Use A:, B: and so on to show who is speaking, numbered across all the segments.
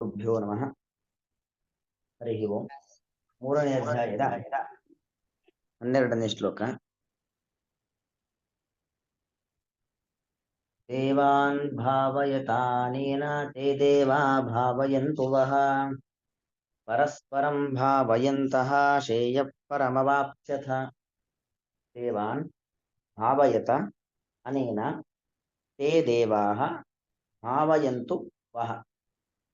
A: ಗುರುಭ್ಯೋ ನಮಃ. ಹರಿ ಓಂ. ಮೂರನೇ ಅಧ್ಯಾಯದ 12ನೇ ಶ್ಲೋಕ. ದೇವಾನ್ ಭಾವಯತಾನೇನ ತೇ ದೇವಾ ಭಾವಯಂತು ವಃ ಪರಸ್ಪರಂ ಭಾವಯಂತಹ ಶ್ರೇಯಃ ಪರಮವಾಪ್ಸ್ಯಥ. ದೇವಾನ್ ಭಾವಯತ ಅನೇನ ತೇ ದೇವಾಃ ಭಾವಯಂತು ವಃ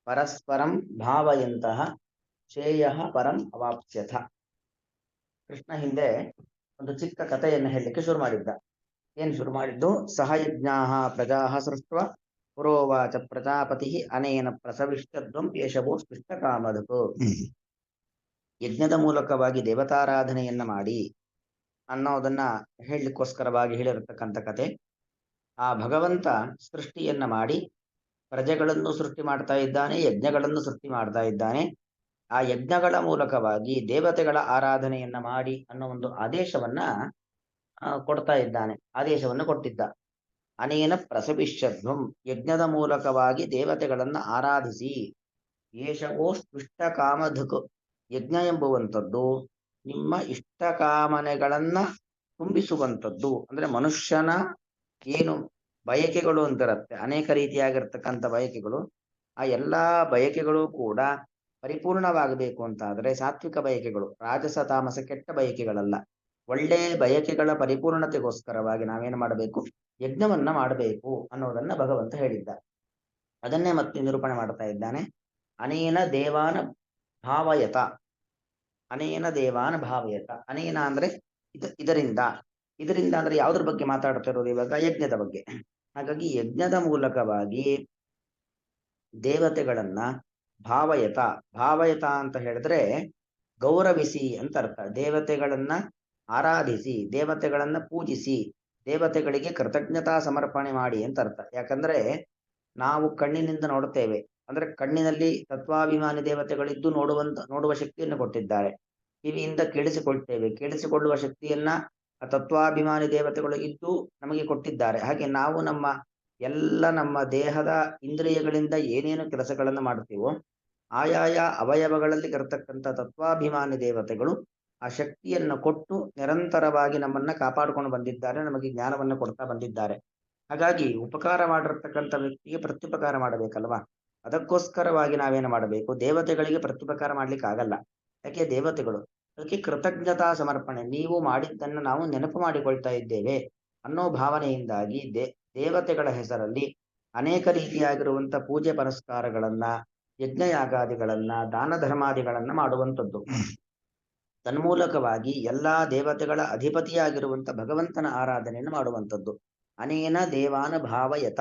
A: ಪರಸ್ಪರಂ ಭಾವಯಂತಹ ಶ್ರೇಯಃ ಪರಂ ಅವಾಪ್ಸ್ಯಥ. ಕೃಷ್ಣ ಹಿಂದೆ ಒಂದು ಚಿಕ್ಕ ಕಥೆಯನ್ನು ಹೇಳಲಿಕ್ಕೆ ಶುರು ಮಾಡಿದ್ದ. ಏನು ಶುರು ಮಾಡಿದ್ದು? ಸಹಯಜ್ಞಾಃ ಪ್ರಜಾಃ ಸೃಷ್ಟ್ವಾ ಪುರೋವಾಚ ಪ್ರಜಾಪತಿ ಅನೇನ ಪ್ರಸವಿಷ್ಟದ್ವಂ ಯಶವೋ ಸ್ಪೃಷ್ಟಕಾಮಧುಃ. ಯಜ್ಞದ ಮೂಲಕವಾಗಿ ದೇವತಾರಾಧನೆಯನ್ನ ಮಾಡಿ ಅನ್ನೋದನ್ನ ಹೇಳಲಿಕ್ಕೋಸ್ಕರವಾಗಿ ಹೇಳಿರತಕ್ಕಂಥ ಕತೆ. ಆ ಭಗವಂತ ಸೃಷ್ಟಿಯನ್ನ ಮಾಡಿ ಪ್ರಜೆಗಳನ್ನು ಸೃಷ್ಟಿ ಮಾಡ್ತಾ ಇದ್ದಾನೆ, ಯಜ್ಞಗಳನ್ನು ಸೃಷ್ಟಿ ಮಾಡ್ತಾ ಇದ್ದಾನೆ. ಆ ಯಜ್ಞಗಳ ಮೂಲಕವಾಗಿ ದೇವತೆಗಳ ಆರಾಧನೆಯನ್ನ ಮಾಡಿ ಅನ್ನೋ ಒಂದು ಆದೇಶವನ್ನ ಕೊಡ್ತಾ ಇದ್ದಾನೆ. ಆದೇಶವನ್ನು ಕೊಟ್ಟಿದ್ದ. ಅನೇನ ಪ್ರಸವಿಷ್ಯಧ್ವಂ, ಯಜ್ಞದ ಮೂಲಕವಾಗಿ ದೇವತೆಗಳನ್ನ ಆರಾಧಿಸಿ. ಏಷವೋ ಸ್ಪೃಷ್ಟ ಕಾಮಧುಕ್, ಯಜ್ಞ ಎಂಬುವಂಥದ್ದು ನಿಮ್ಮ ಇಷ್ಟ ಕಾಮನೆಗಳನ್ನ ತುಂಬಿಸುವಂಥದ್ದು. ಅಂದ್ರೆ ಮನುಷ್ಯನ ಏನು ಬಯಕೆಗಳು ಅಂತಿರತ್ತೆ, ಅನೇಕ ರೀತಿಯಾಗಿರ್ತಕ್ಕಂಥ ಬಯಕೆಗಳು, ಆ ಎಲ್ಲಾ ಬಯಕೆಗಳು ಕೂಡ ಪರಿಪೂರ್ಣವಾಗಬೇಕು ಅಂತ ಆದ್ರೆ ಸಾತ್ವಿಕ ಬಯಕೆಗಳು, ರಾಜಸ ತಾಮಸ ಕೆಟ್ಟ ಬಯಕೆಗಳಲ್ಲ, ಒಳ್ಳೆ ಬಯಕೆಗಳ ಪರಿಪೂರ್ಣತೆಗೋಸ್ಕರವಾಗಿ ನಾವೇನು ಮಾಡಬೇಕು? ಯಜ್ಞವನ್ನ ಮಾಡಬೇಕು ಅನ್ನೋದನ್ನ ಭಗವಂತ ಹೇಳಿದ್ದ. ಅದನ್ನೇ ಮತ್ತೆ ನಿರೂಪಣೆ ಮಾಡ್ತಾ ಇದ್ದಾನೆ. ಅನೇನ ದೇವಾನ ಭಾವಯತ, ಅನೇನ ದೇವಾನ ಭಾವಯತ. ಅನೇನ ಅಂದ್ರೆ ಇದರಿಂದ ಅಂದ್ರೆ ಯಾವುದ್ರ ಬಗ್ಗೆ ಮಾತಾಡ್ತಾ ಇರೋದು ಇವಾಗ? ಯಜ್ಞದ ಬಗ್ಗೆ. ಹಾಗಾಗಿ ಯಜ್ಞದ ಮೂಲಕವಾಗಿ ದೇವತೆಗಳನ್ನ ಭಾವಯತ, ಭಾವಯತ ಅಂತ ಹೇಳಿದ್ರೆ ಗೌರವಿಸಿ ಅಂತ ಅರ್ಥ. ದೇವತೆಗಳನ್ನ ಆರಾಧಿಸಿ, ದೇವತೆಗಳನ್ನ ಪೂಜಿಸಿ, ದೇವತೆಗಳಿಗೆ ಕೃತಜ್ಞತಾ ಸಮರ್ಪಣೆ ಮಾಡಿ ಅಂತ ಅರ್ಥ. ಯಾಕಂದ್ರೆ ನಾವು ಕಣ್ಣಿನಿಂದ ನೋಡುತ್ತೇವೆ, ಅಂದ್ರೆ ಕಣ್ಣಿನಲ್ಲಿ ತತ್ವಾಭಿಮಾನಿ ದೇವತೆಗಳಿದ್ದು ನೋಡುವ ಶಕ್ತಿಯನ್ನು ಕೊಟ್ಟಿದ್ದಾರೆ. ಕಿವಿಯಿಂದ ಕೇಳಿಸಿಕೊಳ್ತೇವೆ, ಕೇಳಿಸಿಕೊಳ್ಳುವ ಶಕ್ತಿಯನ್ನ ತತ್ವಾಭಿಮಾನಿ ದೇವತೆಗಳು ಇದ್ದು ನಮಗೆ ಕೊಟ್ಟಿದ್ದಾರೆ. ಹಾಗೆ ನಾವು ನಮ್ಮ ದೇಹದ ಇಂದ್ರಿಯಗಳಿಂದ ಏನೇನು ಕೆಲಸಗಳನ್ನು ಮಾಡ್ತೀವೋ ಆಯಾಯ ಅವಯವಗಳಲ್ಲಿ ಇರತಕ್ಕಂಥ ತತ್ವಾಭಿಮಾನಿ ದೇವತೆಗಳು ಆ ಶಕ್ತಿಯನ್ನು ಕೊಟ್ಟು ನಿರಂತರವಾಗಿ ನಮ್ಮನ್ನ ಕಾಪಾಡಿಕೊಂಡು ಬಂದಿದ್ದಾರೆ, ನಮಗೆ ಜ್ಞಾನವನ್ನು ಕೊಡ್ತಾ ಬಂದಿದ್ದಾರೆ. ಹಾಗಾಗಿ ಉಪಕಾರ ಮಾಡಿರ್ತಕ್ಕಂಥ ವ್ಯಕ್ತಿಗೆ ಪ್ರತ್ಯುಪಕಾರ ಮಾಡಬೇಕಲ್ವಾ? ಅದಕ್ಕೋಸ್ಕರವಾಗಿ ನಾವೇನು ಮಾಡಬೇಕು? ದೇವತೆಗಳಿಗೆ ಪ್ರತ್ಯುಪಕಾರ ಮಾಡ್ಲಿಕ್ಕೆ ಆಗಲ್ಲ. ಯಾಕೆ? ದೇವತೆಗಳು. ಅದಕ್ಕೆ ಕೃತಜ್ಞತಾ ಸಮರ್ಪಣೆ, ನೀವು ಮಾಡಿದ್ದನ್ನು ನಾವು ನೆನಪು ಮಾಡಿಕೊಳ್ತಾ ಇದ್ದೇವೆ ಅನ್ನೋ ಭಾವನೆಯಿಂದಾಗಿ ದೇವತೆಗಳ ಹೆಸರಲ್ಲಿ ಅನೇಕ ರೀತಿಯಾಗಿರುವಂತ ಪೂಜೆ ಪುನಸ್ಕಾರಗಳನ್ನ, ಯಜ್ಞಯಾಗಾದಿಗಳನ್ನ, ದಾನ ಧರ್ಮಾದಿಗಳನ್ನ ಮಾಡುವಂಥದ್ದು. ತನ್ಮೂಲಕವಾಗಿ ಎಲ್ಲಾ ದೇವತೆಗಳ ಅಧಿಪತಿಯಾಗಿರುವಂತ ಭಗವಂತನ ಆರಾಧನೆಯನ್ನು ಮಾಡುವಂಥದ್ದು. ಅನೇನ ದೇವಾನ ಭಾವಯತ,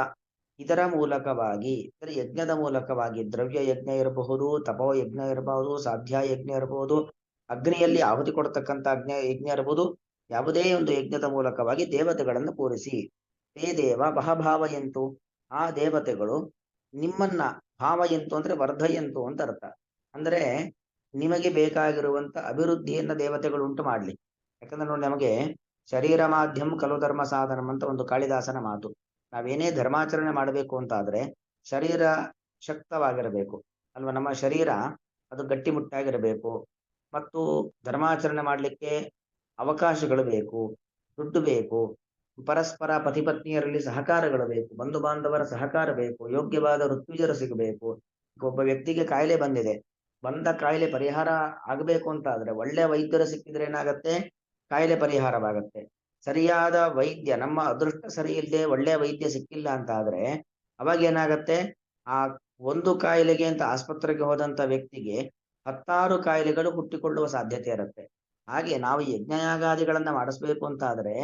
A: ಇದರ ಮೂಲಕವಾಗಿ, ಯಜ್ಞದ ಮೂಲಕವಾಗಿ, ದ್ರವ್ಯ ಯಜ್ಞ ಇರಬಹುದು, ತಪೋ ಯಜ್ಞ ಇರಬಹುದು, ಸಾಧ್ಯ ಯಜ್ಞ ಇರಬಹುದು, ಅಗ್ನಿಯಲ್ಲಿ ಆಹುತಿ ಕೊಡ್ತಕ್ಕಂಥ ಯಜ್ಞ ಇರಬಹುದು, ಯಾವುದೇ ಒಂದು ಯಜ್ಞದ ಮೂಲಕವಾಗಿ ದೇವತೆಗಳನ್ನು ಪೂರಿಸಿ. ತೇ ದೇವ ಭಾವಯಂತು, ಆ ದೇವತೆಗಳು ನಿಮ್ಮನ್ನ ಭಾವಯಂತು ಅಂದ್ರೆ ವರ್ಧಯಂತು ಅಂತ ಅರ್ಥ. ಅಂದ್ರೆ ನಿಮಗೆ ಬೇಕಾಗಿರುವಂತ ಅಭಿವೃದ್ಧಿಯನ್ನ ದೇವತೆಗಳು ಉಂಟು ಮಾಡ್ಲಿ. ಯಾಕಂದ್ರೆ ನೋಡಿ, ನಮಗೆ ಶರೀರ ಮಾಧ್ಯಮ ಕಲು ಧರ್ಮ ಸಾಧನಂ ಅಂತ ಒಂದು ಕಾಳಿದಾಸನ ಮಾತು. ನಾವೇನೇ ಧರ್ಮಾಚರಣೆ ಮಾಡಬೇಕು ಅಂತ ಆದ್ರೆ ಶರೀರ ಶಕ್ತವಾಗಿರಬೇಕು ಅಲ್ವಾ? ನಮ್ಮ ಶರೀರ ಅದು ಗಟ್ಟಿಮುಟ್ಟಾಗಿರಬೇಕು. ಮತ್ತು ಧರ್ಮಾಚರಣೆ ಮಾಡಲಿಕ್ಕೆ ಅವಕಾಶಗಳು ಬೇಕು, ದುಡ್ಡು ಬೇಕು, ಪರಸ್ಪರ ಪತಿಪತ್ನಿಯರಲ್ಲಿ ಸಹಕಾರಗಳು ಬೇಕು, ಬಂಧು ಬಾಂಧವರ ಸಹಕಾರ ಬೇಕು, ಯೋಗ್ಯವಾದ ಋತ್ವಿಜರು ಸಿಗಬೇಕು. ಒಬ್ಬ ವ್ಯಕ್ತಿಗೆ ಕಾಯಿಲೆ ಬಂದಿದೆ, ಬಂದ ಕಾಯಿಲೆ ಪರಿಹಾರ ಆಗಬೇಕು ಅಂತ ಆದ್ರೆ ಒಳ್ಳೆ ವೈದ್ಯರು ಸಿಕ್ಕಿದ್ರೆ ಏನಾಗತ್ತೆ? ಕಾಯಿಲೆ ಪರಿಹಾರವಾಗತ್ತೆ. ಸರಿಯಾದ ವೈದ್ಯ, ನಮ್ಮ ಅದೃಷ್ಟ ಸರಿ ಇಲ್ಲದೆ ಒಳ್ಳೆ ವೈದ್ಯ ಸಿಕ್ಕಿಲ್ಲ ಅಂತ ಆದ್ರೆ ಅವಾಗ ಏನಾಗತ್ತೆ? ಆ ಒಂದು ಕಾಯಿಲೆಗೆ ಅಂತ ಆಸ್ಪತ್ರೆಗೆ ಹೋದಂತ ವ್ಯಕ್ತಿಗೆ 10 ಕಾಯಿಲೆಗಳು ಹುಟ್ಟಿಕೊಳ್ಳುವ ಸಾಧ್ಯತೆ ಇರುತ್ತೆ. ಹಾಗೆ ನಾವು ಯಜ್ಞಯಾಗಾದಿಗಳನ್ನ ಮಾಡಿಸ್ಬೇಕು ಅಂತ ಆದ್ರೆ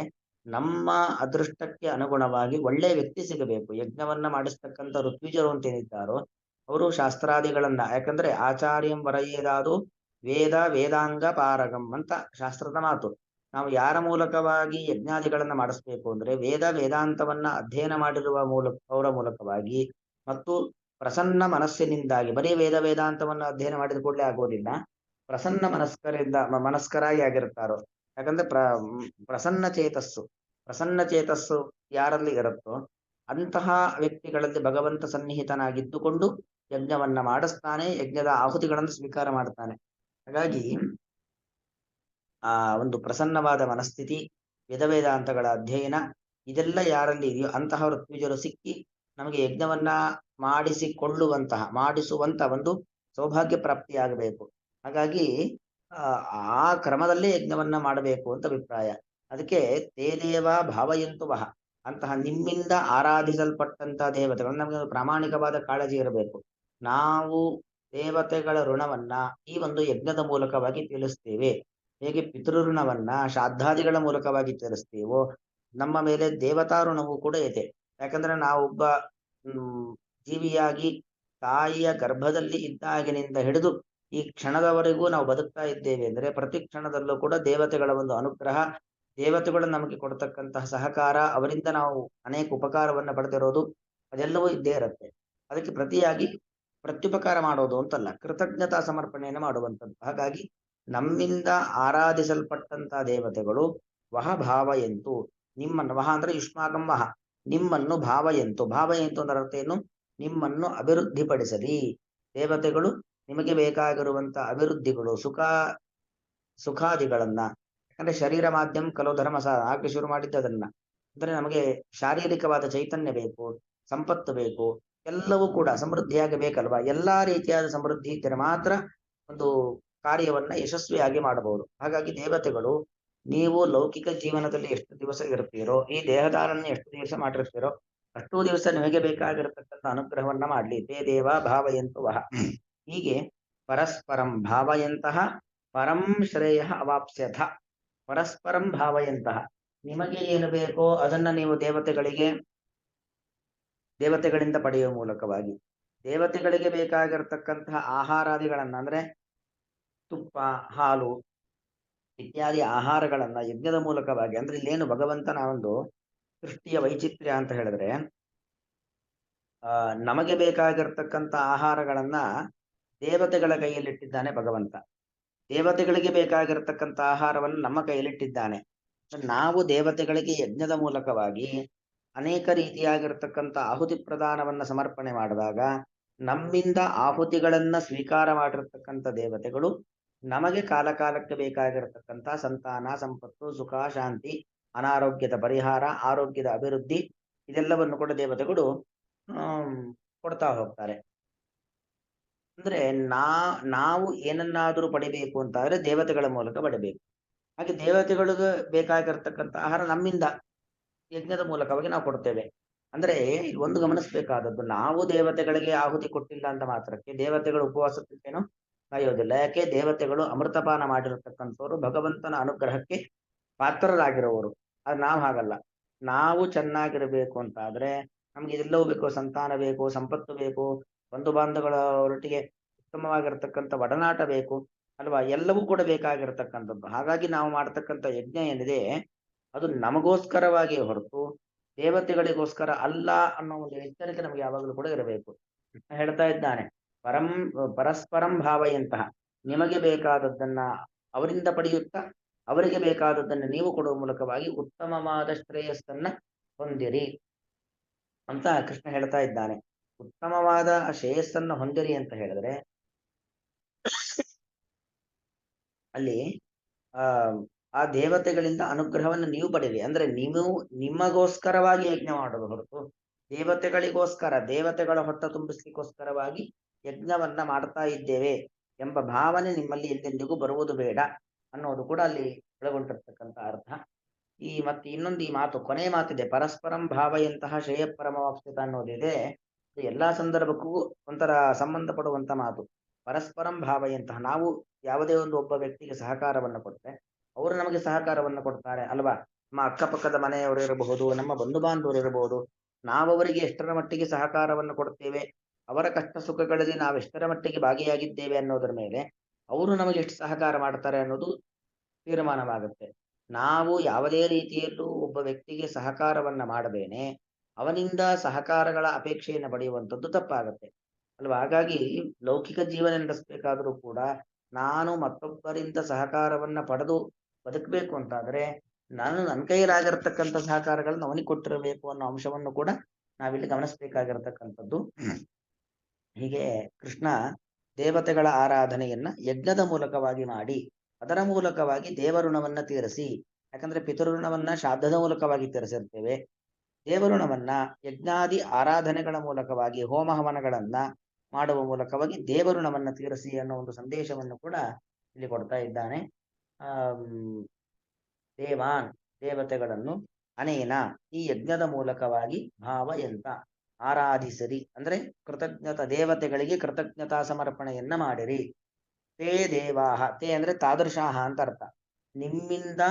A: ನಮ್ಮ ಅದೃಷ್ಟಕ್ಕೆ ಅನುಗುಣವಾಗಿ ಒಳ್ಳೆ ವ್ಯಕ್ತಿ ಸಿಗಬೇಕು. ಯಜ್ಞವನ್ನ ಮಾಡಿಸ್ತಕ್ಕಂಥ ಋತ್ವಿಜರು ಅಂತ ಏನಿದ್ದಾರೋ ಅವರು ಶಾಸ್ತ್ರಾದಿಗಳನ್ನ, ಯಾಕಂದ್ರೆ ಆಚಾರ್ಯಂ ವರಯೇದಾದು ವೇದ ವೇದಾಂಗ ಪಾರಗಂ ಅಂತ ಶಾಸ್ತ್ರದ ಮಾತು. ನಾವು ಯಾರ ಮೂಲಕವಾಗಿ ಯಜ್ಞಾದಿಗಳನ್ನ ಮಾಡಿಸ್ಬೇಕು ಅಂದ್ರೆ ವೇದ ವೇದಾಂತವನ್ನ ಅಧ್ಯಯನ ಮಾಡಿರುವ ಅವರ ಮೂಲಕವಾಗಿ ಮತ್ತು ಪ್ರಸನ್ನ ಮನಸ್ಸಿನಿಂದಾಗಿ. ಬರೀ ವೇದ ವೇದಾಂತವನ್ನು ಅಧ್ಯಯನ ಮಾಡಿದ ಕೂಡಲೇ ಆಗೋದಿಲ್ಲ, ಪ್ರಸನ್ನ ಮನಸ್ಕರಾಗಿ ಆಗಿರುತ್ತಾರೋ. ಯಾಕಂದ್ರೆ ಪ್ರಸನ್ನ ಚೇತಸ್ಸು ಯಾರಲ್ಲಿ ಇರುತ್ತೋ ಅಂತಹ ವ್ಯಕ್ತಿಗಳಲ್ಲಿ ಭಗವಂತ ಸನ್ನಿಹಿತನಾಗಿದ್ದುಕೊಂಡು ಯಜ್ಞವನ್ನ ಮಾಡಿಸ್ತಾನೆ, ಯಜ್ಞದ ಆಹುತಿಗಳನ್ನು ಸ್ವೀಕಾರ ಮಾಡ್ತಾನೆ. ಹಾಗಾಗಿ ಆ ಒಂದು ಪ್ರಸನ್ನವಾದ ಮನಸ್ಥಿತಿ, ವೇದಾಂತಗಳ ಅಧ್ಯಯನ ಇದೆಲ್ಲ ಯಾರಲ್ಲಿ ಇದೆಯೋ ಅಂತಹ ಋತ್ವಿಜರು ಸಿಕ್ಕಿ ನಮಗೆ ಯಜ್ಞವನ್ನ ಮಾಡಿಸುವಂತ ಒಂದು ಸೌಭಾಗ್ಯ ಪ್ರಾಪ್ತಿಯಾಗಬೇಕು. ಹಾಗಾಗಿ ಆ ಕ್ರಮದಲ್ಲೇ ಯಜ್ಞವನ್ನ ಮಾಡಬೇಕು ಅಂತ ಅಭಿಪ್ರಾಯ. ಅದಕ್ಕೆ ತೇ ದೇವ ಭಾವಯಂತು ವಹ, ಅಂತಹ ನಿಮ್ಮಿಂದ ಆರಾಧಿಸಲ್ಪಟ್ಟಂತಹ ದೇವತೆಗಳು ನಮಗೆ ಪ್ರಾಮಾಣಿಕವಾದ ಕಾಳಜಿ ಇರಬೇಕು. ನಾವು ದೇವತೆಗಳ ಋಣವನ್ನ ಈ ಒಂದು ಯಜ್ಞದ ಮೂಲಕವಾಗಿ ತಿಳಿಸ್ತೇವೆ. ಹೇಗೆ ಪಿತೃಋಣವನ್ನ ಶ್ರಾದ್ದಾದಿಗಳ ಮೂಲಕವಾಗಿ ತೀರಿಸ್ತೇವೋ, ನಮ್ಮ ಮೇಲೆ ದೇವತಾ ಋಣವೂ ಕೂಡ ಇದೆ. ಯಾಕಂದ್ರೆ ನಾವೊಬ್ಬ ಜೀವಿಯಾಗಿ ತಾಯಿಯ ಗರ್ಭದಲ್ಲಿ ಇದ್ದಾಗಿನಿಂದ ಹಿಡಿದು ಈ ಕ್ಷಣದವರೆಗೂ ನಾವು ಬದುಕ್ತಾ ಇದ್ದೇವೆ ಅಂದ್ರೆ ಪ್ರತಿ ಕ್ಷಣದಲ್ಲೂ ಕೂಡ ದೇವತೆಗಳ ಒಂದು ಅನುಗ್ರಹ, ದೇವತೆಗಳು ನಮಗೆ ಕೊಡ್ತಕ್ಕಂತಹ ಸಹಕಾರ, ಅವರಿಂದ ನಾವು ಅನೇಕ ಉಪಕಾರವನ್ನ ಪಡೆದಿರೋದು ಅದೆಲ್ಲವೂ ಇದ್ದೇ ಇರುತ್ತೆ. ಅದಕ್ಕೆ ಪ್ರತಿಯಾಗಿ ಪ್ರತ್ಯುಪಕಾರ ಮಾಡೋದು ಅಂತಲ್ಲ, ಕೃತಜ್ಞತಾ ಸಮರ್ಪಣೆಯನ್ನು ಮಾಡುವಂಥದ್ದು. ಹಾಗಾಗಿ ನಮ್ಮಿಂದ ಆರಾಧಿಸಲ್ಪಟ್ಟಂತಹ ದೇವತೆಗಳು ವಹ ಭಾವಯಂತು, ನಿಮ್ಮನ್ನು, ವಹ ಅಂದ್ರೆ ಯುಷ್ಮಾಕಂ ವಹ, ನಿಮ್ಮನ್ನು ಭಾವಯಂತು ಅಂದ್ರೆ ಅರ್ಥ ಏನು? ನಿಮ್ಮನ್ನು ಅಭಿವೃದ್ಧಿಪಡಿಸಲಿ. ದೇವತೆಗಳು ನಿಮಗೆ ಬೇಕಾಗಿರುವಂತ ಅಭಿವೃದ್ಧಿಗಳು, ಸುಖಾದಿಗಳನ್ನ, ಯಾಕಂದ್ರೆ ಶರೀರ ಮಾಧ್ಯಮ ಕಲೋ ಧರ್ಮ ಆಕೆ ಶುರು ಮಾಡಿದ್ದದನ್ನ, ಅಂದ್ರೆ ನಮಗೆ ಶಾರೀರಿಕವಾದ ಚೈತನ್ಯ ಬೇಕು, ಸಂಪತ್ತು ಬೇಕು, ಎಲ್ಲವೂ ಕೂಡ ಸಮೃದ್ಧಿಯಾಗಿ ಬೇಕಲ್ವಾ? ಎಲ್ಲಾ ರೀತಿಯಾದ ಸಮೃದ್ಧಿ ಇದ್ದರೆ ಮಾತ್ರ ಒಂದು ಕಾರ್ಯವನ್ನ ಯಶಸ್ವಿಯಾಗಿ ಮಾಡಬಹುದು. ಹಾಗಾಗಿ ದೇವತೆಗಳು, ನೀವು ಲೌಕಿಕ ಜೀವನದಲ್ಲಿ ಎಷ್ಟು ದಿವಸ ಇರ್ತೀರೋ, ಈ ದೇಹದಾರನ್ನ ಎಷ್ಟು ದಿವಸ ಮಾಡಿರ್ತೀರೋ ಅಷ್ಟೂ ದಿವಸ ನಿಮಗೆ ಬೇಕಾಗಿರತಕ್ಕಂಥ ಅನುಗ್ರಹವನ್ನ ಮಾಡ್ಲಿ. ತೇ ದೇವ ಭಾವಯಂತು ವಹ. ಹೀಗೆ ಪರಸ್ಪರಂ ಭಾವಯಂತಹ ಪರಂ ಶ್ರೇಯ ಅವಾಪ್ಸ್ಯಥ. ಪರಸ್ಪರಂ ಭಾವಯಂತಹ, ನಿಮಗೆ ಏನು ಬೇಕೋ ಅದನ್ನ ನೀವು ದೇವತೆಗಳಿಂದ ಪಡೆಯುವ ಮೂಲಕವಾಗಿ, ದೇವತೆಗಳಿಗೆ ಬೇಕಾಗಿರತಕ್ಕಂತಹ ಆಹಾರಾದಿಗಳನ್ನ ಅಂದ್ರೆ ತುಪ್ಪ, ಹಾಲು ಇತ್ಯಾದಿ ಆಹಾರಗಳನ್ನ ಯಜ್ಞದ ಮೂಲಕವಾಗಿ, ಅಂದ್ರೆ ಇಲ್ಲೇನು ಭಗವಂತನ ಒಂದು ಸೃಷ್ಟಿಯ ವೈಚಿತ್ರ್ಯ ಅಂತ ಹೇಳಿದ್ರೆ, ನಮಗೆ ಬೇಕಾಗಿರ್ತಕ್ಕಂಥ ಆಹಾರಗಳನ್ನ ದೇವತೆಗಳ ಕೈಯಲ್ಲಿಟ್ಟಿದ್ದಾನೆ ಭಗವಂತ. ದೇವತೆಗಳಿಗೆ ಬೇಕಾಗಿರ್ತಕ್ಕಂಥ ಆಹಾರವನ್ನು ನಮ್ಮ ಕೈಯಲ್ಲಿಟ್ಟಿದ್ದಾನೆ. ನಾವು ದೇವತೆಗಳಿಗೆ ಯಜ್ಞದ ಮೂಲಕವಾಗಿ ಅನೇಕ ರೀತಿಯಾಗಿರ್ತಕ್ಕಂಥ ಆಹುತಿ ಪ್ರದಾನವನ್ನ ಸಮರ್ಪಣೆ ಮಾಡಿದಾಗ, ನಮ್ಮಿಂದ ಆಹುತಿಗಳನ್ನ ಸ್ವೀಕಾರ ಮಾಡಿರ್ತಕ್ಕಂಥ ದೇವತೆಗಳು ನಮಗೆ ಕಾಲಕಾಲಕ್ಕೆ ಬೇಕಾಗಿರತಕ್ಕಂಥ ಸಂತಾನ, ಸಂಪತ್ತು, ಸುಖ, ಶಾಂತಿ, ಅನಾರೋಗ್ಯದ ಪರಿಹಾರ, ಆರೋಗ್ಯದ ಅಭಿವೃದ್ಧಿ ಇದೆಲ್ಲವನ್ನು ಕೂಡ ದೇವತೆಗಳು ಕೊಡ್ತಾ ಹೋಗ್ತಾರೆ. ಅಂದ್ರೆ ನಾವು ಏನನ್ನಾದರೂ ಪಡಿಬೇಕು ಅಂತಾದ್ರೆ ದೇವತೆಗಳ ಮೂಲಕ ಪಡಿಬೇಕು. ಹಾಗೆ ದೇವತೆಗಳಿಗೆ ಬೇಕಾಗಿರ್ತಕ್ಕಂಥ ಆಹಾರ ನಮ್ಮಿಂದ ಯಜ್ಞದ ಮೂಲಕವಾಗಿ ನಾವು ಕೊಡ್ತೇವೆ. ಅಂದ್ರೆ ಒಂದು ಗಮನಿಸಬೇಕಾದದ್ದು, ನಾವು ದೇವತೆಗಳಿಗೆ ಆಹುತಿ ಕೊಟ್ಟಿಲ್ಲ ಅಂತ ಮಾತ್ರಕ್ಕೆ ದೇವತೆಗಳು ಉಪವಾಸಕ್ಕೇನು ಕಾಯೋದಿಲ್ಲ. ಯಾಕೆ? ದೇವತೆಗಳು ಅಮೃತಪಾನ ಮಾಡಿರತಕ್ಕಂಥವ್ರು, ಭಗವಂತನ ಅನುಗ್ರಹಕ್ಕೆ ಪಾತ್ರರಾಗಿರುವವರು. ಅದು ನಾವು ಹಾಗಲ್ಲ. ನಾವು ಚೆನ್ನಾಗಿರಬೇಕು ಅಂತಾದ್ರೆ ನಮ್ಗೆ ಇದೆಲ್ಲವೂ ಬೇಕು, ಸಂತಾನ ಬೇಕು, ಸಂಪತ್ತು ಬೇಕು, ಬಂಧು ಬಾಂಧವಗಳ ಒಟ್ಟಿಗೆ ಉತ್ತಮವಾಗಿರ್ತಕ್ಕಂಥ ಒಡನಾಟ ಬೇಕು ಅಲ್ವಾ? ಎಲ್ಲವೂ ಕೂಡ ಬೇಕಾಗಿರ್ತಕ್ಕಂಥದ್ದು. ಹಾಗಾಗಿ ನಾವು ಮಾಡ್ತಕ್ಕಂಥ ಯಜ್ಞ ಏನಿದೆ ಅದು ನಮಗೋಸ್ಕರವಾಗಿ ಹೊರತು ದೇವತೆಗಳಿಗೋಸ್ಕರ ಅಲ್ಲ ಅನ್ನೋ ಒಂದು ಎಚ್ಚರಿಕೆ ನಮಗೆ ಯಾವಾಗಲೂ ಕೂಡ ಇರಬೇಕು. ಹೇಳ್ತಾ ಇದ್ದಾನೆ, ಪರಸ್ಪರಂ ಭಾವಯಂತಹ, ನಿಮಗೆ ಬೇಕಾದದ್ದನ್ನ ಅವರಿಂದ ಪಡೆಯುತ್ತಾ ಅವರಿಗೆ ಬೇಕಾದದ್ದನ್ನು ನೀವು ಕೊಡುವ ಮೂಲಕವಾಗಿ ಉತ್ತಮವಾದ ಶ್ರೇಯಸ್ಸನ್ನ ಹೊಂದಿರಿ ಅಂತ ಕೃಷ್ಣ ಹೇಳ್ತಾ ಇದ್ದಾನೆ. ಉತ್ತಮವಾದ ಶ್ರೇಯಸ್ಸನ್ನು ಹೊಂದಿರಿ ಅಂತ ಹೇಳಿದ್ರೆ ಅಲ್ಲಿ ಆ ದೇವತೆಗಳಿಂದ ಅನುಗ್ರಹವನ್ನು ನೀವು ಪಡೆಯಿರಿ. ಅಂದ್ರೆ ನೀವು ನಿಮಗೋಸ್ಕರವಾಗಿ ಯಜ್ಞ ಮಾಡೋದು ಹೊರತು ದೇವತೆಗಳಿಗೋಸ್ಕರ, ದೇವತೆಗಳ ಹೊಟ್ಟ ತುಂಬಿಸ್ಲಿಕ್ಕೋಸ್ಕರವಾಗಿ ಯಜ್ಞವನ್ನ ಮಾಡ್ತಾ ಇದ್ದೇವೆ ಎಂಬ ಭಾವನೆ ನಿಮ್ಮಲ್ಲಿ ಎಲ್ಲೆಂದಿಗೂ ಬರುವುದು ಬೇಡ ಅನ್ನೋದು ಕೂಡ ಅಲ್ಲಿ ಒಳಗೊಂಡಿರ್ತಕ್ಕಂಥ ಅರ್ಥ. ಮತ್ತೆ ಇನ್ನೊಂದು ಈ ಮಾತು, ಕೊನೆಯ ಮಾತಿದೆ, ಪರಸ್ಪರಂ ಭಾವಯಂತಹ ಶ್ರೇಯ ಪರಮವಾಪ್ಸಿತ ಅನ್ನೋದಿದೆ. ಎಲ್ಲಾ ಸಂದರ್ಭಕ್ಕೂ ಒಂಥರ ಸಂಬಂಧ ಪಡುವಂತ ಮಾತು. ಪರಸ್ಪರಂ ಭಾವಯಂತಹ, ನಾವು ಯಾವುದೇ ಒಬ್ಬ ವ್ಯಕ್ತಿಗೆ ಸಹಕಾರವನ್ನು ಕೊಟ್ಟರೆ ಅವರು ನಮಗೆ ಸಹಕಾರವನ್ನು ಕೊಡ್ತಾರೆ ಅಲ್ವಾ? ನಮ್ಮ ಅಕ್ಕಪಕ್ಕದ ಮನೆಯವರು ಇರಬಹುದು, ನಮ್ಮ ಬಂಧು ಬಾಂಧವರು ಇರಬಹುದು, ನಾವವರಿಗೆ ಎಷ್ಟರ ಮಟ್ಟಿಗೆ ಸಹಕಾರವನ್ನು ಕೊಡ್ತೇವೆ, ಅವರ ಕಷ್ಟ ಸುಖಗಳಲ್ಲಿ ನಾವು ಎಷ್ಟರ ಮಟ್ಟಿಗೆ ಭಾಗಿಯಾಗಿದ್ದೇವೆ ಅನ್ನೋದರ ಮೇಲೆ ಅವರು ನಮಗೆ ಎಷ್ಟು ಸಹಕಾರ ಮಾಡ್ತಾರೆ ಅನ್ನೋದು ತೀರ್ಮಾನವಾಗುತ್ತೆ. ನಾವು ಯಾವುದೇ ರೀತಿಯಲ್ಲೂ ಒಬ್ಬ ವ್ಯಕ್ತಿಗೆ ಸಹಕಾರವನ್ನ ಮಾಡದೇನೆ ಅವನಿಂದ ಸಹಕಾರಗಳ ಅಪೇಕ್ಷೆಯನ್ನು ಪಡೆಯುವಂಥದ್ದು ತಪ್ಪಾಗುತ್ತೆ ಅಲ್ವಾ? ಹಾಗಾಗಿ ಲೌಕಿಕ ಜೀವನ ನಡೆಸಬೇಕಾದ್ರೂ ಕೂಡ ನಾನು ಮತ್ತೊಬ್ಬರಿಂದ ಸಹಕಾರವನ್ನ ಪಡೆದು ಬದುಕಬೇಕು ಅಂತಾದ್ರೆ ನನ್ನ ಕೈಯಲ್ಲಾಗಿರ್ತಕ್ಕಂಥ ಸಹಕಾರಗಳನ್ನ ಅವನಿಗೆ ಕೊಟ್ಟಿರಬೇಕು ಅನ್ನೋ ಅಂಶವನ್ನು ಕೂಡ ನಾವಿಲ್ಲಿ ಗಮನಿಸಬೇಕಾಗಿರ್ತಕ್ಕಂಥದ್ದು. ಹೀಗೆ ಕೃಷ್ಣ ದೇವತೆಗಳ ಆರಾಧನೆಯನ್ನ ಯಜ್ಞದ ಮೂಲಕವಾಗಿ ಮಾಡಿ ಅದರ ಮೂಲಕವಾಗಿ ದೇವಋಣವನ್ನ ತೀರಿಸಿ, ಯಾಕಂದ್ರೆ ಪಿತೃಋಣವನ್ನ ಶ್ರಾದ್ದದ ಮೂಲಕವಾಗಿ ತೀರಿಸಿರ್ತೇವೆ, ದೇವಋಣವನ್ನ ಯಜ್ಞಾದಿ ಆರಾಧನೆಗಳ ಮೂಲಕವಾಗಿ ಹೋಮ ಹವನಗಳನ್ನ ಮಾಡುವ ಮೂಲಕವಾಗಿ ದೇವಋಣವನ್ನ ತೀರಿಸಿ ಅನ್ನೋ ಒಂದು ಸಂದೇಶವನ್ನು ಕೂಡ ಇಲ್ಲಿ ಕೊಡ್ತಾ ಇದ್ದಾನೆ. ದೇವಾನ್ ದೇವತೆಗಳನ್ನು ಅನೇನ ಈ ಯಜ್ಞದ ಮೂಲಕವಾಗಿ ಭಾವಯಂತ ಆರಾಧಿಸಿರಿ, ಅಂದ್ರೆ ದೇವತೆಗಳಿಗೆ ಕೃತಜ್ಞತಾ ಸಮರ್ಪಣೆಯನ್ನ ಮಾಡಿರಿ. ತೇ ದೇವಾಹ, ತೇ ಅಂದ್ರೆ ತಾದೃಶಾಹ ಅಂತ ಅರ್ಥ. ನಿಮ್ಮಿಂದ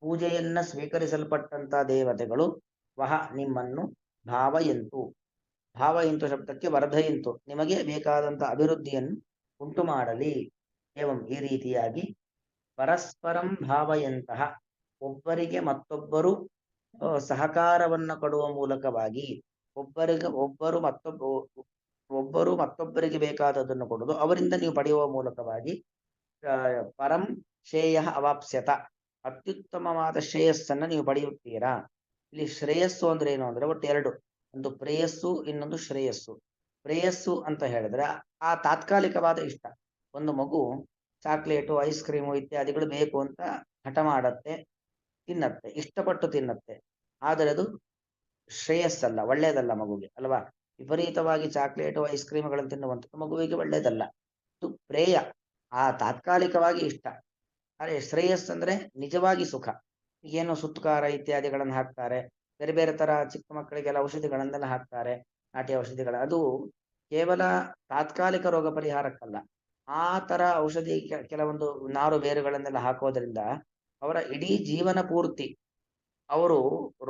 A: ಪೂಜೆಯನ್ನ ಸ್ವೀಕರಿಸಲ್ಪಟ್ಟಂತ ದೇವತೆಗಳು ವಹ ನಿಮ್ಮನ್ನು ಭಾವಯಂತು, ಭಾವಯಂತು ಶಬ್ದಕ್ಕೆ ವರ್ಧಯಂತು, ನಿಮಗೆ ಬೇಕಾದಂತ ಅಭಿವೃದ್ಧಿಯನ್ನು ಉಂಟು ಮಾಡಲಿ. ಏವಂ ಈ ರೀತಿಯಾಗಿ ಪರಸ್ಪರಂ ಭಾವಯಂತಹ, ಒಬ್ಬರಿಗೆ ಮತ್ತೊಬ್ಬರು ಸಹಕಾರವನ್ನ ಕೊಡುವ ಮೂಲಕವಾಗಿ ಒಬ್ಬರು ಮತ್ತೊಬ್ಬರಿಗೆ ಬೇಕಾದದನ್ನು ಕೊಡುವುದು, ಅವರಿಂದ ನೀವು ಪಡೆಯುವ ಮೂಲಕವಾಗಿ ಪರಂ ಶ್ರೇಯ ಅವಾಪ್ಸ್ಯತ, ಅತ್ಯುತ್ತಮವಾದ ಶ್ರೇಯಸ್ಸನ್ನ ನೀವು ಪಡೆಯುತ್ತೀರಾ. ಇಲ್ಲಿ ಶ್ರೇಯಸ್ಸು ಅಂದ್ರೆ ಏನು ಅಂದ್ರೆ ಒಟ್ಟು ಎರಡು, ಒಂದು ಪ್ರೇಯಸ್ಸು, ಇನ್ನೊಂದು ಶ್ರೇಯಸ್ಸು. ಪ್ರೇಯಸ್ಸು ಅಂತ ಹೇಳಿದ್ರೆ ಆ ತಾತ್ಕಾಲಿಕವಾದ ಇಷ್ಟ. ಒಂದು ಮಗು ಚಾಕ್ಲೇಟು, ಐಸ್ ಕ್ರೀಮು ಇತ್ಯಾದಿಗಳು ಬೇಕು ಅಂತ ಹಠ ಮಾಡತ್ತೆ, ತಿನ್ನತ್ತೆ, ಇಷ್ಟಪಟ್ಟು ತಿನ್ನತ್ತೆ. ಆದರೆ ಅದು ಶ್ರೇಯಸ್ಸಲ್ಲ, ಒಳ್ಳೇದಲ್ಲ ಮಗುಗೆ, ಅಲ್ವಾ? ವಿಪರೀತವಾಗಿ ಚಾಕ್ಲೇಟು ಐಸ್ ಕ್ರೀಮ್ಗಳನ್ನು ತಿನ್ನುವಂಥದ್ದು ಮಗುವಿಗೆ ಒಳ್ಳೇದಲ್ಲ. ಇದು ಪ್ರೇಯ, ಆ ತಾತ್ಕಾಲಿಕವಾಗಿ ಇಷ್ಟ. ಆದರೆ ಶ್ರೇಯಸ್ ಅಂದ್ರೆ ನಿಜವಾಗಿ ಸುಖ. ಏನೋ ಸುತ್ತುಕಾರ ಇತ್ಯಾದಿಗಳನ್ನು ಹಾಕ್ತಾರೆ, ಬೇರೆ ಬೇರೆ ತರ ಚಿಕ್ಕ ಮಕ್ಕಳಿಗೆಲ್ಲ ಔಷಧಿಗಳನ್ನೆಲ್ಲ ಹಾಕ್ತಾರೆ, ನಾಟಿ ಔಷಧಿಗಳ, ಅದು ಕೇವಲ ತಾತ್ಕಾಲಿಕ ರೋಗ ಪರಿಹಾರಕ್ಕಲ್ಲ. ಆ ತರ ಔಷಧಿ ಕೆಲವೊಂದು ನಾರು ಬೇರುಗಳನ್ನೆಲ್ಲ ಹಾಕೋದ್ರಿಂದ ಅವರ ಇಡೀ ಜೀವನ ಪೂರ್ತಿ ಅವರು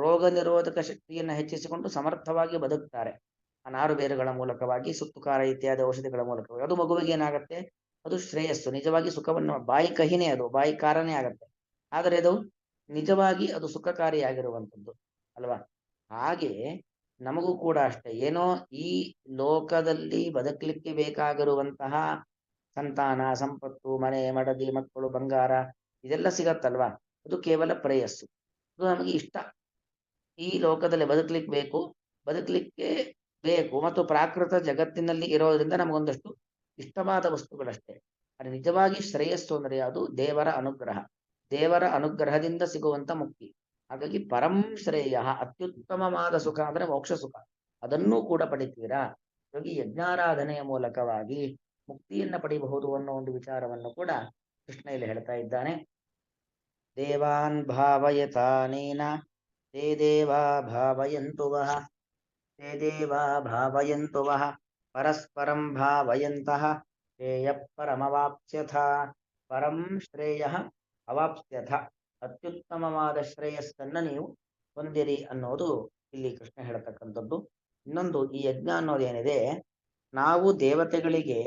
A: ರೋಗ ನಿರೋಧಕ ಶಕ್ತಿಯನ್ನು ಹೆಚ್ಚಿಸಿಕೊಂಡು ಸಮರ್ಥವಾಗಿ ಬದುಕ್ತಾರೆ. ಆ ನಾರು ಬೇರುಗಳ ಮೂಲಕವಾಗಿ, ಸುತ್ತುಕಾರ ಇತ್ಯಾದಿ ಔಷಧಿಗಳ ಮೂಲಕವಾಗಿ. ಅದು ಮಗುವಿಗೆ ಏನಾಗತ್ತೆ, ಅದು ಶ್ರೇಯಸ್ಸು, ನಿಜವಾಗಿ ಸುಖವನ್ನು, ಬಾಯಿ ಕಹಿನೇ, ಅದು ಬಾಯಿ ಕಾರನೇ ಆಗತ್ತೆ, ಆದರೆ ಅದು ನಿಜವಾಗಿ ಅದು ಸುಖಕಾರಿಯಾಗಿರುವಂಥದ್ದು, ಅಲ್ವಾ? ಹಾಗೆ ನಮಗೂ ಕೂಡ ಅಷ್ಟೇ, ಏನೋ ಈ ಲೋಕದಲ್ಲಿ ಬದುಕಲಿಕ್ಕೆ ಬೇಕಾಗಿರುವಂತಹ ಸಂತಾನ, ಸಂಪತ್ತು, ಮನೆ, ಮಡದಿ, ಮಕ್ಕಳು, ಬಂಗಾರ ಇದೆಲ್ಲ ಸಿಗತ್ತಲ್ವಾ, ಅದು ಕೇವಲ ಪ್ರೇಯಸ್ಸು. ಅದು ನಮಗೆ ಇಷ್ಟ, ಈ ಲೋಕದಲ್ಲಿ ಬದುಕಲಿಕ್ಕೆ ಬೇಕು ಮತ್ತು ಪ್ರಾಕೃತ ಜಗತ್ತಿನಲ್ಲಿ ಇರೋದ್ರಿಂದ ನಮಗೊಂದಷ್ಟು ಇಷ್ಟವಾದ ವಸ್ತುಗಳಷ್ಟೇ. ಆದರೆ ನಿಜವಾಗಿ ಶ್ರೇಯಸ್ಸು ಅಂದರೆ ಅದು ದೇವರ ಅನುಗ್ರಹ, ದೇವರ ಅನುಗ್ರಹದಿಂದ ಸಿಗುವಂತ ಮುಕ್ತಿ. ಹಾಗಾಗಿ ಪರಂ ಶ್ರೇಯ, ಅತ್ಯುತ್ತಮವಾದ ಸುಖ ಅಂದ್ರೆ ಮೋಕ್ಷ ಸುಖ, ಅದನ್ನೂ ಕೂಡ ಪಡಿತೀರಾ. ಹಾಗಾಗಿ ಯಜ್ಞಾರಾಧನೆಯ ಮೂಲಕವಾಗಿ ಮುಕ್ತಿಯನ್ನ ಪಡಿಬಹುದು ಅನ್ನೋ ಒಂದು ವಿಚಾರವನ್ನು ಕೂಡ ಕೃಷ್ಣ ಇಲ್ಲಿ ಹೇಳ್ತಾ ಇದ್ದಾನೆ. ದೇವಾನ್ ಭಾವಯತಾನೇನ ತೇ ದೇವಾ ಭಾವಯಂತು ವಃ, ತೇ ದೇವಾ ಭಾವಯಂತು ವಃ, ಪರಸ್ಪರಂ ಭಾವಯಂತಃ ಶ್ರೇಯ ಪರಮವಾಪ್ಸ್ಯಥ. ಪರಂ ಶ್ರೇಯ ಅವಾಪ್ಸ್ಯಥ, ಅತ್ಯುತ್ತಮವಾದ ಶ್ರೇಯಸ್ಸನ್ನ ನೀವು ಹೊಂದಿರಿ ಅನ್ನೋದು ಇಲ್ಲಿ ಕೃಷ್ಣ ಹೇಳ್ತಕ್ಕಂಥದ್ದು. ಇನ್ನೊಂದು, ಈ ಯಜ್ಞ ಅನ್ನೋದೇನಿದೆ, ನಾವು ದೇವತೆಗಳಿಗೆ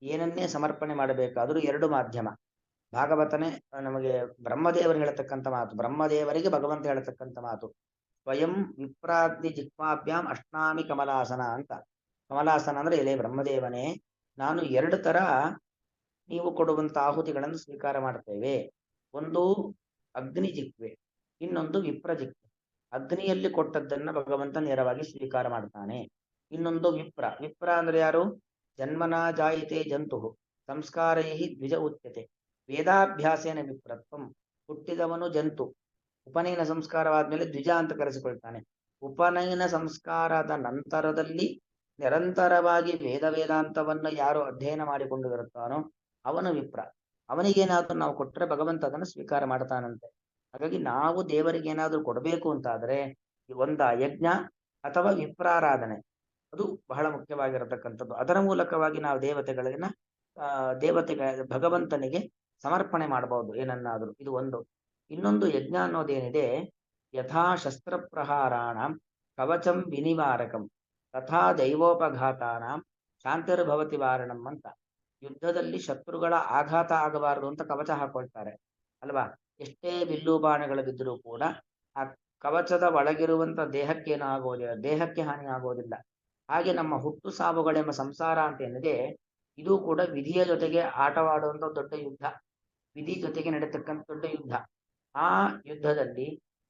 A: ಏನನ್ನೇ ಸಮರ್ಪಣೆ ಮಾಡಬೇಕಾದ್ರೂ ಎರಡು ಮಾಧ್ಯಮ. ಭಾಗವತನೇ ನಮಗೆ ಬ್ರಹ್ಮದೇವರು ಹೇಳತಕ್ಕಂಥ ಮಾತು, ಬ್ರಹ್ಮದೇವರಿಗೆ ಭಗವಂತ ಹೇಳತಕ್ಕಂಥ ಮಾತು, ಸ್ವಯಂ ವಿಪ್ರಾಗ್ನಿ ಜಿಕ್ಮಾಭ್ಯಾಂ ಅಷ್ಟಾಮಿ ಕಮಲಾಸನ ಅಂತ. ಕಮಲಾಸನ ಅಂದ್ರೆ ಎಲೆ ಬ್ರಹ್ಮದೇವನೇ, ನಾನು ಎರಡು ತರ ನೀವು ಕೊಡುವಂತ ಆಹುತಿಗಳನ್ನು ಸ್ವೀಕಾರ ಮಾಡ್ತೇವೆ. ಒಂದು ಅಗ್ನಿ ಜಿಕ್ವೆ, ಇನ್ನೊಂದು ವಿಪ್ರ ಜಿಕ್ವೆ. ಅಗ್ನಿಯಲ್ಲಿ ಕೊಟ್ಟದ್ದನ್ನ ಭಗವಂತ ನೇರವಾಗಿ ಸ್ವೀಕಾರ ಮಾಡ್ತಾನೆ. ಇನ್ನೊಂದು ವಿಪ್ರ ಅಂದ್ರೆ ಯಾರು? ಜನ್ಮನಾ ಜಾಯಿತೆ ಜಂತು ಸಂಸ್ಕಾರೈ ದ್ವಿಜ ಉಚ್ಯತೆ, ವೇದಾಭ್ಯಾಸೇನ ವಿಪ್ರತ್ವಂ. ಹುಟ್ಟಿದವನು ಜಂತು, ಉಪನಯನ ಸಂಸ್ಕಾರವಾದ್ಮೇಲೆ ದ್ವಿಜ ಅಂತ ಕರೆಸಿಕೊಳ್ತಾನೆ. ಉಪನಯನ ಸಂಸ್ಕಾರದ ನಂತರದಲ್ಲಿ ನಿರಂತರವಾಗಿ ವೇದಾಂತವನ್ನು ಯಾರು ಅಧ್ಯಯನ ಮಾಡಿಕೊಂಡು ಬರುತ್ತಾನೋ ಅವನು ವಿಪ್ರ. ಅವನಿಗೇನಾದ್ರೂ ನಾವು ಕೊಟ್ಟರೆ ಭಗವಂತ ಅದನ್ನು ಸ್ವೀಕಾರ ಮಾಡ್ತಾನಂತೆ. ಹಾಗಾಗಿ ನಾವು ದೇವರಿಗೆ ಏನಾದ್ರೂ ಕೊಡಬೇಕು ಅಂತಾದ್ರೆ ಒಂದ ಯಜ್ಞ ಅಥವಾ ವಿಪ್ರಾರಾಧನೆ, ಅದು ಬಹಳ ಮುಖ್ಯವಾಗಿರತಕ್ಕಂಥದ್ದು. ಅದರ ಮೂಲಕವಾಗಿ ನಾವು ಭಗವಂತನಿಗೆ ಸಮರ್ಪಣೆ ಮಾಡಬಹುದು ಏನನ್ನಾದ್ರೂ. ಇದು ಒಂದು. ಇನ್ನೊಂದು, ಯಜ್ಞ ಅನ್ನೋದೇನಿದೆ, ಯಥಾ ಶಸ್ತ್ರ ಪ್ರಹಾರಾಣ ಕವಚಂ ವಿನಿವಾರಕಂ ತಥಾ ದೈವೋಪಘಾತಾನಾಂ ಶಾಂತಿರ್ಭವತಿ ವಾರಣಂ ಅಂತ. ಯುದ್ಧದಲ್ಲಿ ಶತ್ರುಗಳ ಆಘಾತ ಆಗಬಾರದು ಅಂತ ಕವಚ ಹಾಕೊಳ್ತಾರೆ, ಅಲ್ವಾ? ಎಷ್ಟೇ ಬಿಲ್ಲು ಬಾಣಗಳು ಬಿದ್ದರೂ ಕೂಡ ಆ ಕವಚದ ಒಳಗಿರುವಂತ ದೇಹಕ್ಕೇನು ಆಗೋದಿಲ್ಲ, ದೇಹಕ್ಕೆ ಹಾನಿ ಆಗೋದಿಲ್ಲ. ಹಾಗೆ ನಮ್ಮ ಹುಟ್ಟು ಸಾವುಗಳೆಂಬ ಸಂಸಾರ ಅಂತ ಏನಿದೆ, ಇದು ಕೂಡ ವಿಧಿಯ ಜೊತೆಗೆ ಆಟವಾಡುವಂತ ದೊಡ್ಡ ಯುದ್ಧ, ವಿಧಿ ಜೊತೆಗೆ ನಡೆತಕ್ಕಂಥ ದೊಡ್ಡ ಯುದ್ಧ. ಆ ಯುದ್ಧದಲ್ಲಿ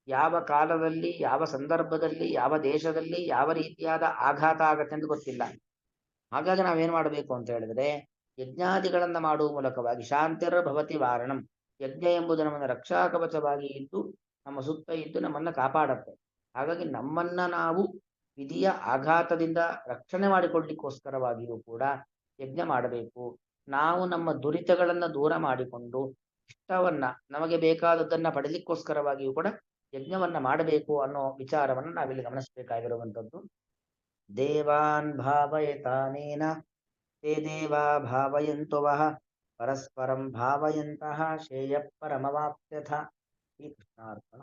A: ಯಾವ ಕಾಲದಲ್ಲಿ, ಯಾವ ಸಂದರ್ಭದಲ್ಲಿ, ಯಾವ ದೇಶದಲ್ಲಿ ಯಾವ ರೀತಿಯಾದ ಆಘಾತ ಆಗತ್ತೆ ಅಂತ ಗೊತ್ತಿಲ್ಲ. ಹಾಗಾಗಿ ನಾವೇನ್ ಮಾಡಬೇಕು ಅಂತ ಹೇಳಿದ್ರೆ ಯಜ್ಞಾದಿಗಳನ್ನ ಮಾಡುವ ಮೂಲಕವಾಗಿ ಶಾಂತಿರ ಭವತಿ ವಾರಣಂ, ಯಜ್ಞ ಎಂಬುದು ನಮ್ಮನ್ನ ರಕ್ಷಾ ಕವಚವಾಗಿ ಇದ್ದು ನಮ್ಮ ಸುತ್ತ ಇದ್ದು ನಮ್ಮನ್ನ ಕಾಪಾಡುತ್ತೆ. ಹಾಗಾಗಿ ನಮ್ಮನ್ನ ನಾವು ವಿಧಿಯ ಆಘಾತದಿಂದ ರಕ್ಷಣೆ ಮಾಡಿಕೊಳ್ಳಿಕ್ಕೋಸ್ಕರವಾಗಿಯೂ ಕೂಡ ಯಜ್ಞ ಮಾಡಬೇಕು. ನಾವು ನಮ್ಮ ದುರಿತಗಳನ್ನ ದೂರ ಮಾಡಿಕೊಂಡು ಇಷ್ಟವನ್ನ ನಮಗೆ ಬೇಕಾದದ್ದನ್ನ ಪಡೆಯಲಿಕ್ಕೋಸ್ಕರವಾಗಿಯೂ ಕೂಡ ಯಜ್ಞವನ್ನ ಮಾಡಬೇಕು ಅನ್ನೋ ವಿಚಾರವನ್ನ ನಾವಿಲ್ಲಿ ಗಮನಿಸಬೇಕಾಗಿರುವಂಥದ್ದು. ದೇವಾನ್ ಭಾವಯತಾನೇನ ತೇ ದೇವಾ ಭಾವಯಂತು ವಃ ಪರಸ್ಪರಂ ಭಾವಯಂತಹ ಶ್ರೇಯ ಪರಮವಾಪ್ತ್ಯಥ. ಶ್ರೀಕೃಷ್ಣಾರ್ಪಣ.